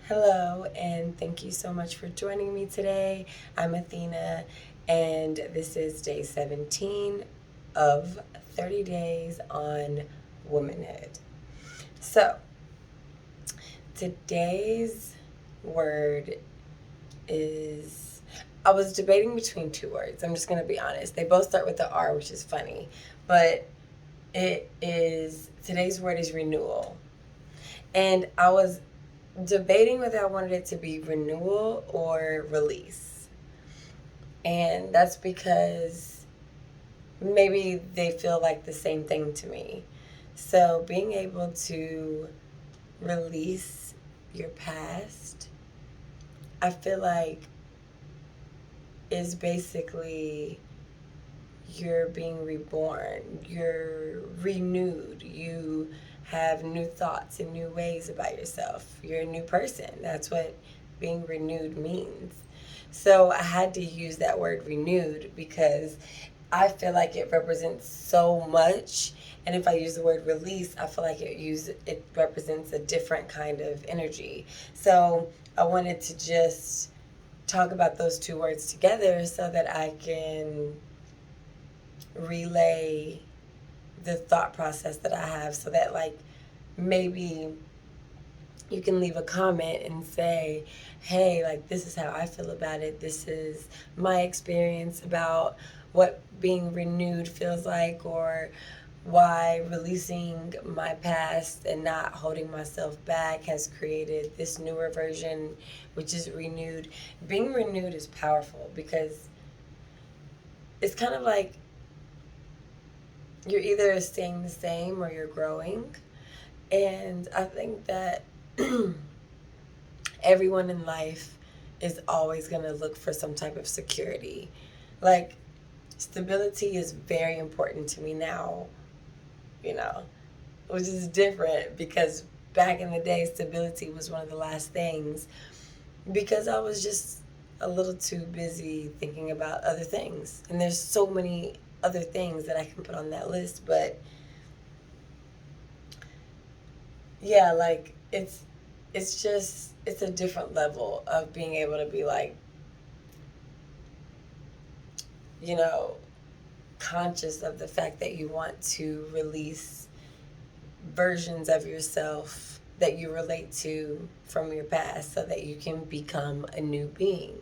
Hello, and thank you so much for joining me today. I'm Athena, and this is day 17 of 30 days on womanhood. So, today's word is I was debating between two words. I'm just going to be honest. They both start with the R, which is funny, but today's word is renewal. And I was debating whether I wanted it to be renewal or release. And that's because maybe they feel like the same thing to me. So being able to release your past, I feel like is basically you're being reborn, you're renewed, you have new thoughts and new ways about yourself. You're a new person. That's what being renewed means. So I had to use that word renewed because I feel like it represents so much. And if I use the word release, I feel like it represents a different kind of energy. So I wanted to just talk about those two words together so that I can relay the thought process that I have so that like maybe you can leave a comment and say, hey, like this is how I feel about it. This is my experience about what being renewed feels like, or why releasing my past and not holding myself back has created this newer version, which is renewed. Being renewed is powerful because it's kind of like you're either staying the same or you're growing. And I think that everyone in life is always going to look for some type of security. Like, stability is very important to me now, you know, which is different because back in the day, stability was one of the last things because I was just a little too busy thinking about other things. And there's so many other things that I can put on that list, but yeah, like it's a different level of being able to be like, you know, conscious of the fact that you want to release versions of yourself that you relate to from your past so that you can become a new being,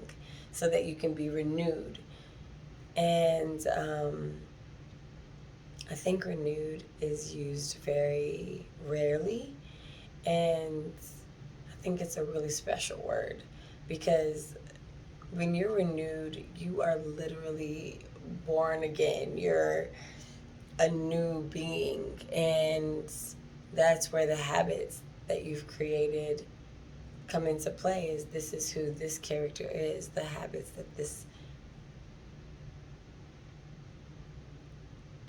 so that you can be renewed. And I think renewed is used very rarely, and I think it's a really special word because when you're renewed, you are literally born again. You're a new being, and that's where the habits that you've created come into play. Is this is who this character is, the habits that this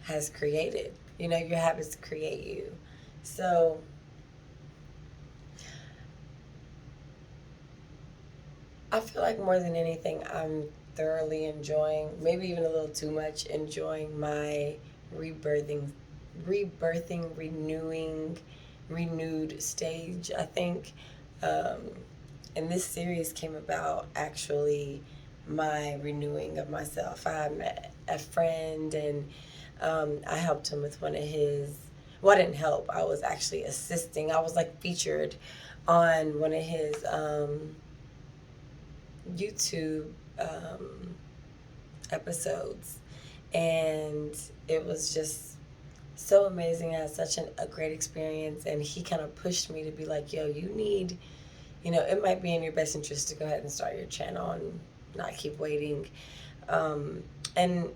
has created. You know, your habits create you. So I feel like more than anything, I'm thoroughly enjoying, maybe even a little too much, enjoying my rebirthing, renewing, renewed stage. I think, um, and this series came about actually my renewing of myself. I met a friend and I helped him with one of his. Well, I didn't help. I was actually assisting. I was like featured on one of his YouTube um, episodes, and it was just so amazing. I had such a great experience, and he kind of pushed me to be like, "Yo, you need, it might be in your best interest to go ahead and start your channel and not keep waiting." And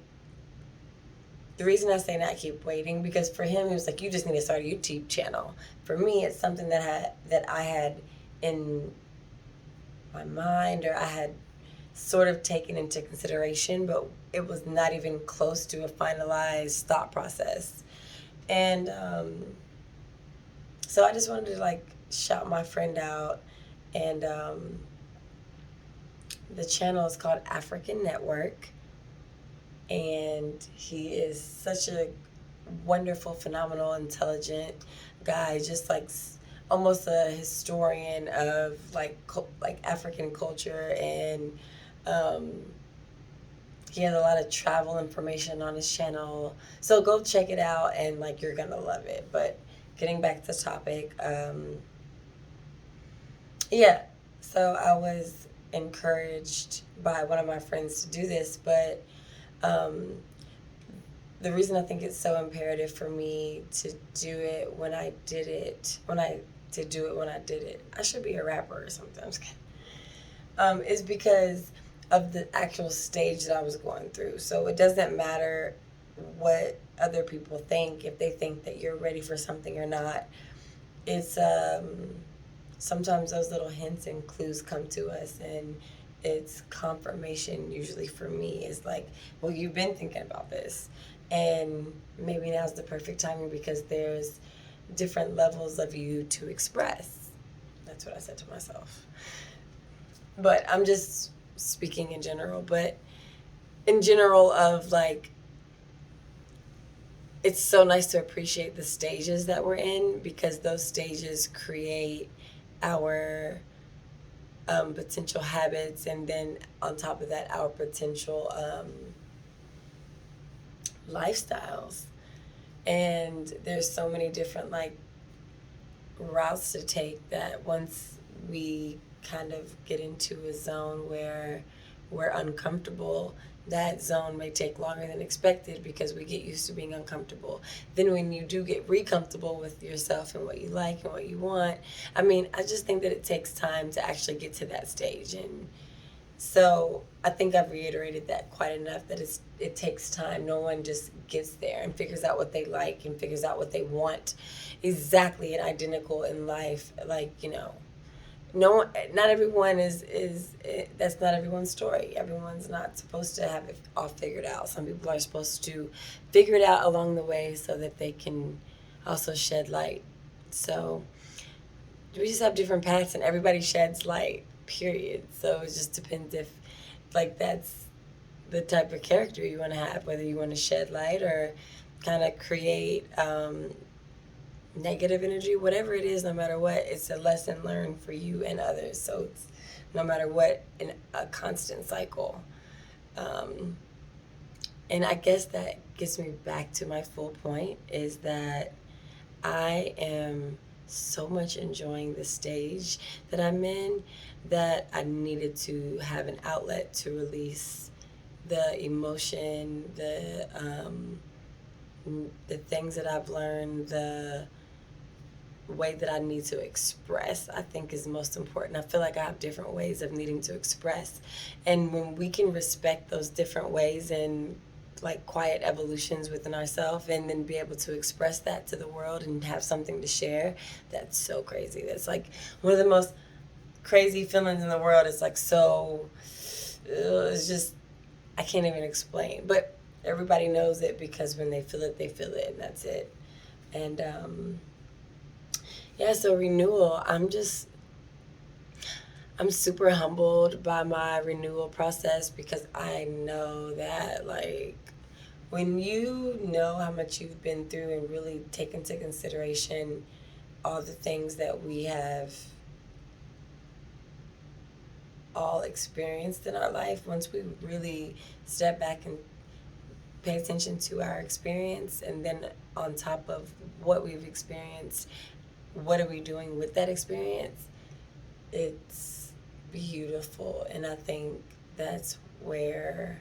the reason I say not keep waiting because for him, he was like, "You just need to start a YouTube channel." For me, it's something that I had in my mind, or I had sort of taken into consideration, but it was not even close to a finalized thought process. And so I just wanted to like shout my friend out. And the channel is called African Network. And he is such a wonderful, phenomenal, intelligent guy, just like almost a historian of like African culture, and um, he has a lot of travel information on his channel. So go check it out, and like you're gonna love it. But getting back to the topic, yeah. So I was encouraged by one of my friends to do this, but um, the reason I think it's so imperative for me to do it when I did it, when I did it, I should be a rapper or something. I'm just kidding. Is because of the actual stage that I was going through. So it doesn't matter what other people think, if they think that you're ready for something or not. It's sometimes those little hints and clues come to us, and it's confirmation. Usually for me is like, well, you've been thinking about this, and maybe now's the perfect timing because there's different levels of you to express. That's what I said to myself. But I'm just speaking in general. But in general, of like, it's so nice to appreciate the stages that we're in, because those stages create our potential habits, and then on top of that, our potential lifestyles. And there's so many different like routes to take, that once we kind of get into a zone where we're uncomfortable, that zone may take longer than expected because we get used to being uncomfortable. Then when you do get re-comfortable with yourself and what you like and what you want, I mean, I just think that it takes time to actually get to that stage. And so I think I've reiterated that quite enough, that it takes time. No one just gets there and figures out what they like and figures out what they want exactly and identical in life. Like, no one, not everyone is that's not everyone's story. Everyone's not supposed to have it all figured out. Some people are supposed to figure it out along the way so that they can also shed light. So we just have different paths, and everybody sheds light, period. So it just depends if like that's the type of character you want to have, whether you want to shed light or kind of create negative energy, whatever it is. No matter what, it's a lesson learned for you and others. So it's no matter what, in a constant cycle. um, and I guess that gets me back to my full point, is that I am so much enjoying the stage that I'm in, that I needed to have an outlet to release the emotion, the things that I've learned, the way that I need to express, I think is most important. I feel like I have different ways of needing to express. And when we can respect those different ways and like quiet evolutions within ourselves, and then be able to express that to the world and have something to share, that's so crazy. That's like one of the most crazy feelings in the world. It's like so, it's just, I can't even explain. But everybody knows it, because when they feel it, and that's it. And yeah, so renewal, I'm super humbled by my renewal process, because I know that, like, when you know how much you've been through and really take into consideration all the things that we have all experienced in our life, once we really step back and pay attention to our experience, and then on top of what we've experienced, what are we doing with that experience? It's beautiful. And I think that's where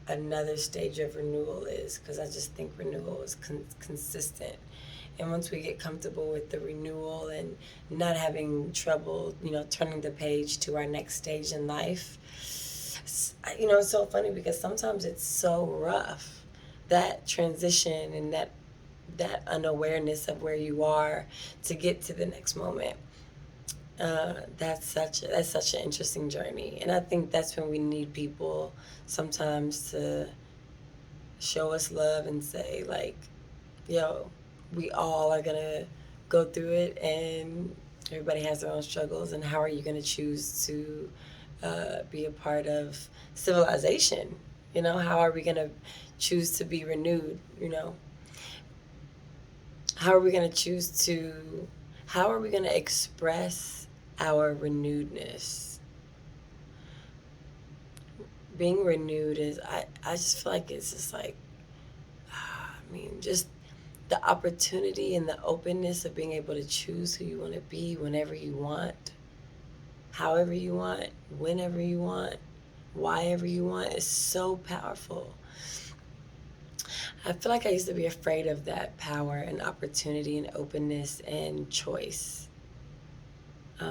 another stage of renewal is, because I just think renewal is consistent. And once we get comfortable with the renewal and not having trouble, turning the page to our next stage in life, it's so funny, because sometimes it's so rough, that transition, and that unawareness of where you are to get to the next moment. That's such an interesting journey, and I think that's when we need people sometimes to show us love and say, like, yo, we all are gonna go through it, and everybody has their own struggles, and how are you gonna choose to be a part of civilization? How are we gonna choose to be renewed? How are we going to choose to how are we going to express our renewedness? Being renewed is, I just feel like it's just like, I mean, just the opportunity and the openness of being able to choose who you want to be whenever you want, however you want, whenever you want, why ever you want is so powerful. I feel like I used to be afraid of that power and opportunity and openness and choice. But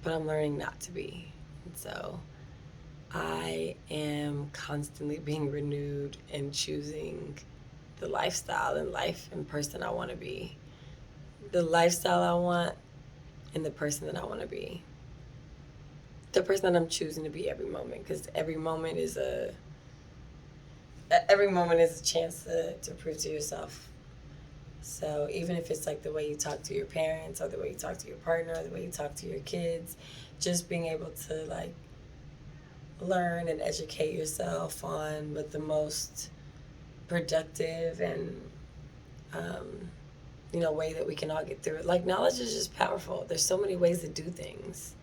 I'm learning not to be. And so I am constantly being renewed and choosing the lifestyle and life and person I want to be. The lifestyle I want and the person that I want to be. The person that I'm choosing to be every moment, because every moment is a chance to prove to yourself. So even if it's like the way you talk to your parents or the way you talk to your partner or the way you talk to your kids, just being able to like learn and educate yourself on what the most productive and way that we can all get through it. Like, knowledge is just powerful. There's so many ways to do things.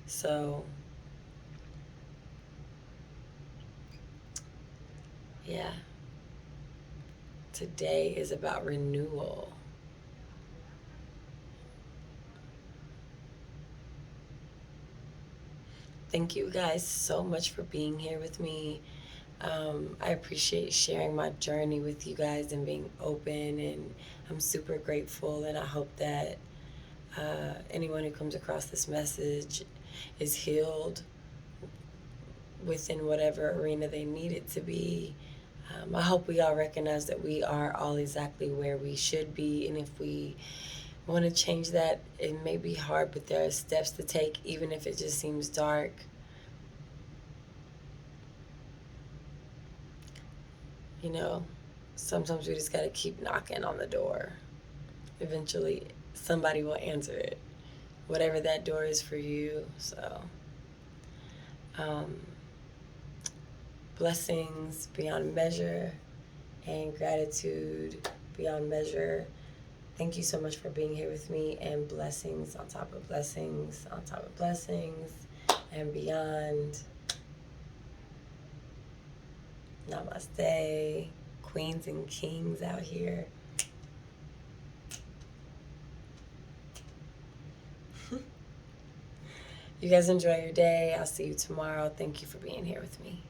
So yeah, today is about renewal. Thank you guys so much for being here with me. I appreciate sharing my journey with you guys and being open, and I'm super grateful. And I hope that anyone who comes across this message is healed within whatever arena they need it to be. I hope we all recognize that we are all exactly where we should be, and if we want to change that, it may be hard, but there are steps to take, even if it just seems dark. You know, sometimes we just got to keep knocking on the door. Eventually, somebody will answer it, whatever that door is for you. So, blessings beyond measure and gratitude beyond measure. Thank you so much for being here with me, and blessings on top of blessings on top of blessings and beyond. Namaste, queens and kings out here. You guys enjoy your day. I'll see you tomorrow. Thank you for being here with me.